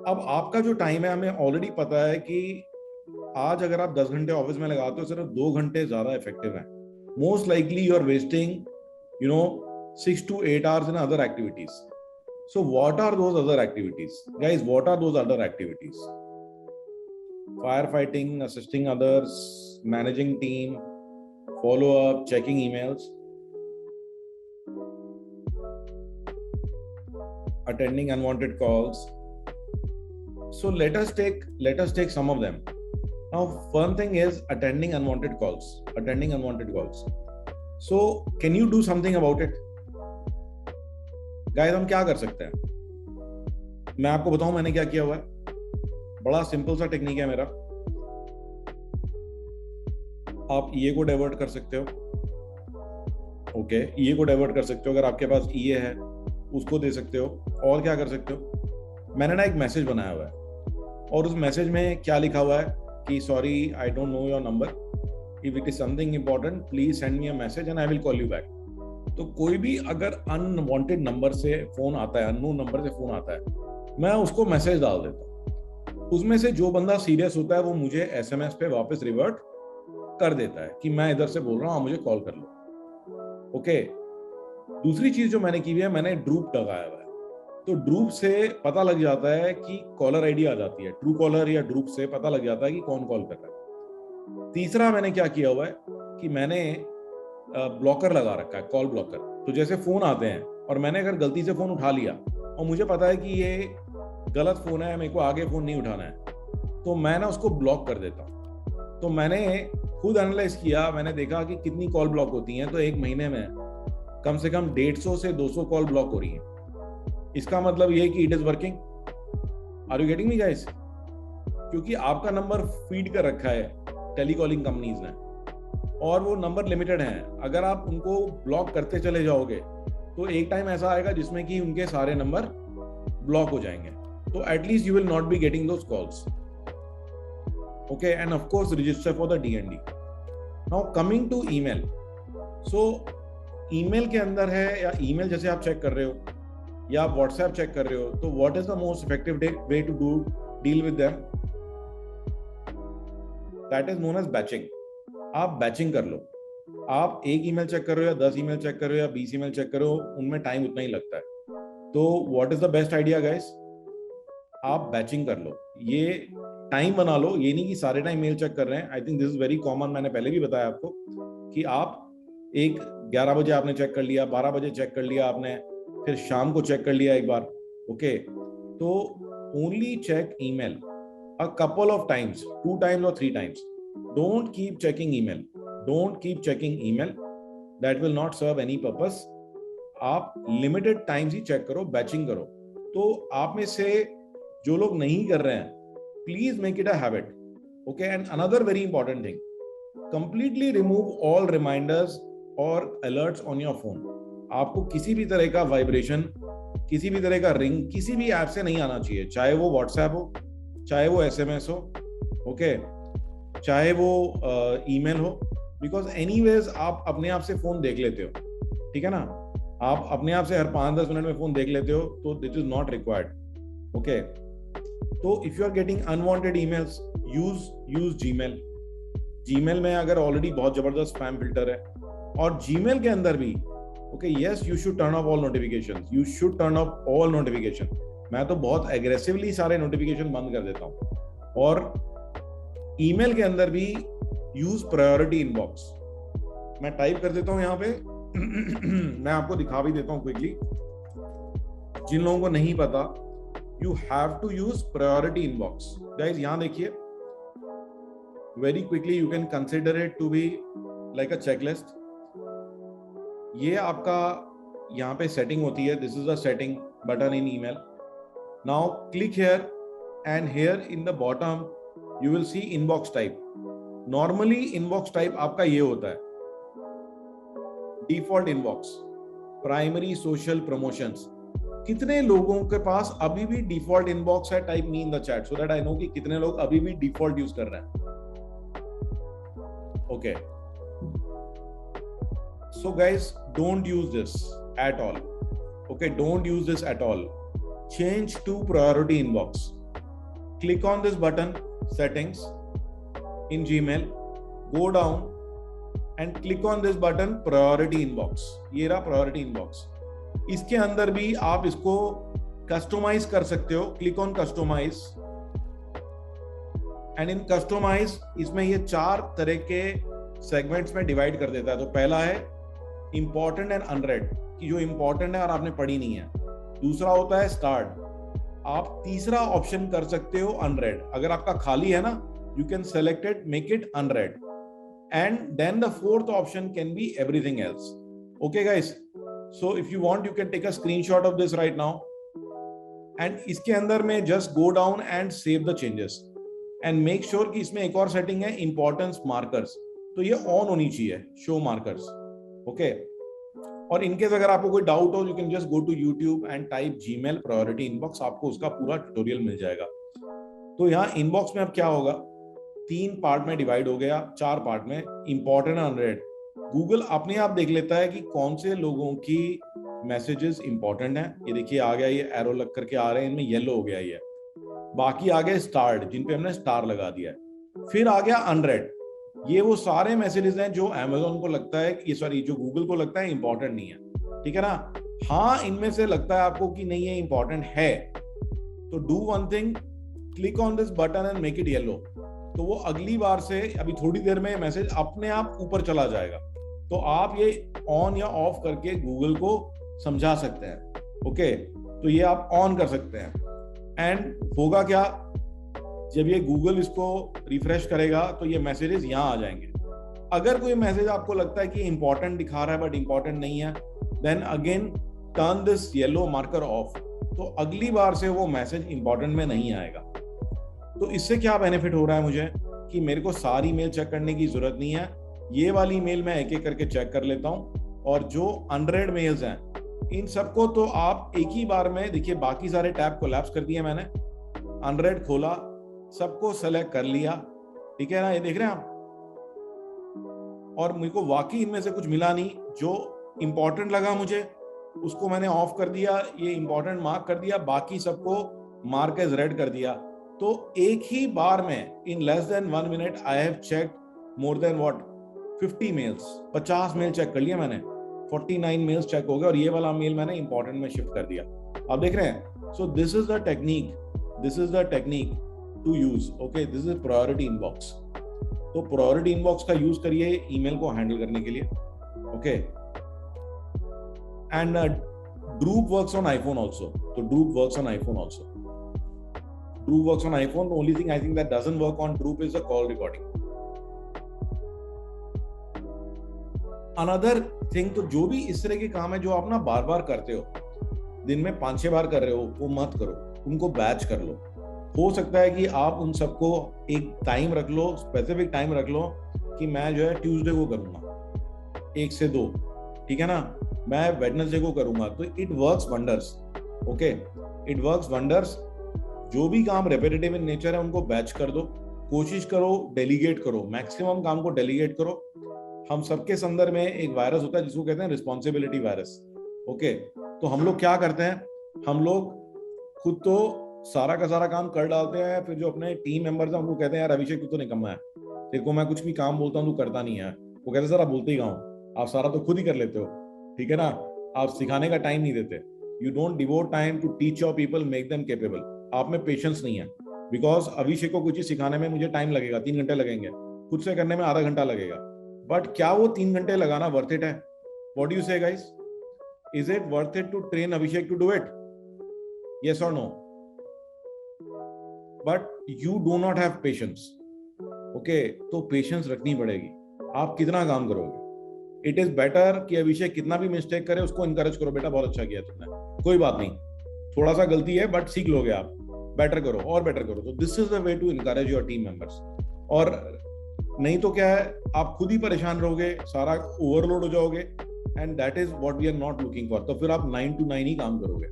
अब आपका जो टाइम है, हमें ऑलरेडी पता है कि आज अगर आप 10 घंटे ऑफिस में लगाते हो, सिर्फ 2 घंटे ज्यादा इफेक्टिव है। Most likely you are wasting, you know, 6 to 8 hours in other activities. So what are those other activities, guys? What are those other activities? Firefighting, assisting others, managing team, follow up, checking emails, attending unwanted calls. So let us take some of them. Now, one thing is attending unwanted calls. Attending unwanted calls. So, can you do something about it? Guys, हम क्या कर सकते हैं? मैं आपको बताऊं मैंने क्या किया हुआ है। बड़ा सिंपल सा टेक्निक है मेरा। आप ईए को डाइवर्ट कर सकते हो। ओके, ईए को डाइवर्ट कर सकते हो। अगर आपके पास ईए है, उसको दे सकते हो। और क्या कर सकते हो? मैंने ना एक मैसेज बनाया हुआ है, और उस मैसेज में क्या लिखा हुआ है कि sorry, I don't know your number, if it is something important please send me a message and I will call you back. तो कोई भी अगर अनवांटेड नंबर से फोन आता है, अननोन नंबर से फोन आता है, मैं उसको मैसेज डाल देता हूँ। उसमें से जो बंदा सीरियस होता है वो मुझे एसएमएस पे वापस रिवर्ट कर देता है कि मैं इधर से बोल रहा हूँ, मुझे कॉल कर लो। ओके, दूसरी चीज जो मैंने की हुई है, मैंने ड्रूप लगाया हुआ है। तो ड्रूप से पता लग जाता है कि कॉलर आईडी आ जाती है। ट्रू कॉलर या ड्रूप से पता लग जाता है कि कौन कॉल कर रहा है। तीसरा मैंने क्या किया हुआ है कि मैंने ब्लॉकर लगा रखा है, कॉल ब्लॉकर। तो जैसे फोन आते हैं और मैंने अगर गलती से फोन उठा लिया और मुझे पता है कि ये गलत फोन है, मेरे को आगे फोन नहीं उठाना है, तो मैं ना उसको ब्लॉक कर देता हूँ। तो मैंने खुद एनालाइज किया, मैंने देखा कि कितनी कॉल ब्लॉक होती हैं। तो एक महीने में कम से कम 150 से 200 कॉल ब्लॉक हो रही हैं। इसका मतलब ये कि it is working. Are you getting me guys? क्योंकि आपका नंबर फीड कर रखा है टेलीकॉलिंग कंपनीज ने, और वो नंबर लिमिटेड हैं। अगर आप उनको ब्लॉक करते चले जाओगे तो एक टाइम ऐसा आएगा जिसमें कि उनके सारे नंबर ब्लॉक हो जाएंगे। तो at least you will not be getting those calls. Okay, and of course register for the DND. Now coming to email. So email के अंदर है, या ईमेल जैसे आप चेक कर रहे हो या आप व्हाट्सएप चेक कर रहे हो, तो what is the most effective way to deal with them? That is known as batching. आप बैचिंग कर लो। आप एक ईमेल चेक कर रहे हो या 10 ईमेल चेक कर रहे हो या 20 ईमेल चेक कर रहे हो, उनमें टाइम उतना ही लगता है। तो what is the best idea guys? आप बैचिंग कर लो। ये टाइम बना लो, ये नहीं कि सारे टाइम मेल चेक कर रहे हैं। I think this is very common. मैंने पहले भी बताया आपको कि आप 11 बजे आपने चेक कर लिया, 12 बजे चेक कर लिया आपने, फिर शाम को चेक कर लिया एक बार। ओके, तो only check email a couple of times, 2 times or 3 times. Don't keep checking email. Don't keep checking email. That will not serve any purpose. आप लिमिटेड टाइम्स ही चेक करो, बैचिंग करो। तो आप में से जो लोग नहीं कर रहे हैं, please make it a habit. Okay, and another very important thing, completely remove all reminders और अलर्ट्स ऑन योर फोन। आपको किसी भी तरह का वाइब्रेशन, किसी भी तरह का रिंग किसी भी ऐप से नहीं आना चाहिए, चाहे वो व्हाट्सएप हो, चाहे वो एसएमएस हो, ओके, चाहे वो ईमेल हो। बिकॉज एनीवेज आप अपने आप से फोन देख लेते हो, ठीक है ना? आप अपने आप से हर 5-10 मिनट में फोन देख लेते हो, तो that is not required. Okay, तो if you are getting unwanted emails, use Gmail. Gmail में अगर ऑलरेडी बहुत जबरदस्त स्पैम फिल्टर है, और जीमेल के अंदर भी okay, yes, you should turn off all notifications. You should turn off all notification. मैं तो बहुत एग्रेसिवली सारे नोटिफिकेशन बंद कर देता हूं। और ईमेल के अंदर भी यूज प्रायोरिटी इनबॉक्स। मैं टाइप कर देता हूं यहां पे मैं आपको दिखा भी देता हूं क्विकली। जिन लोगों को नहीं पता, you have to use priority inbox. Guys यहां देखिए, very quickly you can consider it to be like a checklist. ये आपका यहाँ पे सेटिंग होती है। This is a setting button in email. Now click here, and here in the bottom you will see inbox type. Normally inbox type आपका ये होता है, default inbox, primary, social, promotions. कितने लोगों के पास अभी भी डिफॉल्ट इनबॉक्स है? Type me in the chat so that I know कि कितने लोग अभी भी डिफॉल्ट यूज कर रहे हैं। Okay, so guys, don't use this at all. Okay, don't use this at all. Change to priority inbox. click on this button, settings in Gmail, go down and click on this button, priority inbox. ये रहा priority inbox. इसके अंदर भी आप इसको customise कर सकते हो. Click on customize and in customize इसमें ये 4 तरह के सेगमेंट्स में डिवाइड कर देता है. तो पहला है इंपॉर्टेंट एंड अनरेड, कि जो इंपॉर्टेंट है और आपने पढ़ी नहीं है. दूसरा होता है स्टार्ट. आप तीसरा ऑप्शन कर सकते हो अनरेड. अगर आपका खाली है ना, you can select it, make it unread, and then the fourth option can be everything else. Okay guys, so if you want you can take a screenshot of this right now and इसके अंदर में just go down and save the changes and make sure कि इसमें एक और setting है, importance markers. तो ये ऑन होनी चाहिए, शो मार्कर्स. ओके, और इनकेस अगर आपको कोई डाउट हो, you can just go to YouTube and type Gmail priority inbox, आपको उसका पूरा ट्यूटोरियल मिल जाएगा. तो यहाँ इनबॉक्स में अब क्या होगा, 3 पार्ट में डिवाइड हो गया, 4 पार्ट में, इंपॉर्टेंट अनरेड. गूगल अपने आप देख लेता है कि कौन से लोगों की मैसेजेस इंपॉर्टेंट है. ये देखिए आ गया, ये एरो लग करके आ रहे हैं, इनमें येलो हो गया ये. बाकी आ गए स्टार्ड, जिन पे हमने स्टार लगा दिया है. फिर आ गया अनरेड. ये वो सारे मैसेजेस हैं जो अमेज़न को लगता है कि सॉरी जो गूगल को लगता है इंपॉर्टेंट नहीं है. ठीक है ना. हाँ, इनमें से लगता है आपको कि नहीं ये इंपॉर्टेंट है, तो do one thing, click on this button and make it yellow. तो वो अगली बार से अभी थोड़ी देर में मैसेज अपने आप ऊपर चला जाएगा. तो आप ये ऑन या ऑफ करके गूगल को समझा सकते हैं. ओके, तो ये आप ऑन कर सकते हैं. एंड होगा क्या, जब ये गूगल इसको रिफ्रेश करेगा तो ये मैसेजेस यहाँ आ जाएंगे. अगर कोई मैसेज आपको लगता है कि इंपॉर्टेंट दिखा रहा है बट इंपॉर्टेंट नहीं है, then again turn this yellow marker off. तो अगली बार से वो मैसेज इंपॉर्टेंट में नहीं आएगा. तो इससे क्या बेनिफिट हो रहा है मुझे, कि मेरे को सारी मेल चेक करने की जरूरत नहीं है. ये वाली मेल मैं एक एक करके चेक कर लेता हूँ, और जो अनरेड मेल्स हैं इन सबको तो आप एक ही बार में, देखिए बाकी सारे टैब कोलैप्स कर दिए मैंने, अनरेड खोला, सबको सेलेक्ट कर लिया. ठीक है ना, ये देख रहे हैं आप. और मुझे को वाकई इनमें से कुछ मिला नहीं. जो इंपॉर्टेंट लगा मुझे उसको मैंने ऑफ कर दिया, ये इंपॉर्टेंट मार्क कर दिया, बाकी सबको मार्क एज रेड कर दिया. तो एक ही बार में in less than 1 minute I have checked more than what 50 mails. 50 mail check कर लिया मैंने, 49 मेल्स चेक हो गए, और ये वाला मेल मैंने इंपॉर्टेंट में शिफ्ट कर दिया. आप देख रहे हैं. So this is the technique to use. Okay, this is priority inbox. तो प्रायोरिटी इनबॉक्स का यूज करिए ईमेल को हैंडल करने के लिए. Okay, and Drupe works on iPhone also. तो Drupe works on iPhone also. Drupe works on iPhone. The only thing I think that doesn't work on Drupe is the call recording. Another thing, तो जो भी इस तरह के काम है जो आप ना बार बार करते हो, दिन में 5-6 बार कर रहे हो, वो मत करो, उनको बैच कर लो. हो सकता है कि आप उन सबको एक टाइम रख लो, स्पेसिफिक टाइम रख लो, कि मैं जो है ट्यूसडे को करूंगा 1 से 2. ठीक है ना, मैं वेडनेसडे को करूंगा. तो it works wonders. Okay, it works wonders. जो भी काम रेपिटेटिव इन नेचर है उनको बैच कर दो. कोशिश करो डेलीगेट करो, मैक्सिमम काम को डेलीगेट करो. हम सबके संदर्भ में एक वायरस होता है जिसको कहते हैं रिस्पॉन्सिबिलिटी वायरस. ओके, तो हम लोग क्या करते हैं, हम लोग खुद तो सारा का सारा काम कर डालते हैं, फिर जो अपने टीम मेंबर्स हैं उनको कहते हैं यार अभिषेक तू तो निकम्मा है, तेरे को मैं कुछ भी काम बोलता हूँ तू करता नहीं है. वो कहते हैं सर आप बोलते ही कहाँ हो, आप सारा तो खुद ही कर लेते हो. ठीक है ना, आप सिखाने का टाइम नहीं देते. You don't devote time to teach your people, make them capable. आप में पेशेंस नहीं है. बिकॉज अभिषेक को कुछ चीज सिखाने में मुझे टाइम लगेगा, 3 घंटे लगेंगे, खुद से करने में आधा घंटा लगेगा. बट क्या वो 3 घंटे लगाना वर्थ इट है? What do you say guys? Is it worth it to train Abhishek to do it? Yes और no? But you do not have patience. Okay, तो पेशेंस रखनी पड़ेगी. आप कितना काम करोगे? इट इज बेटर कि अभिषेक कितना भी मिस्टेक करे उसको इनकरेज करो, बेटा बहुत अच्छा किया तुमने, कोई बात नहीं, थोड़ा सा गलती है बट सीख लोगे आप, बेटर करो और बेटर करो. तो this is the way to encourage your team members. और नहीं तो क्या है, आप खुद ही परेशान रहोगे, सारा ओवरलोड हो जाओगे, and that is what we are not looking for. तो फिर आप 9 to 9 ही काम करोगे.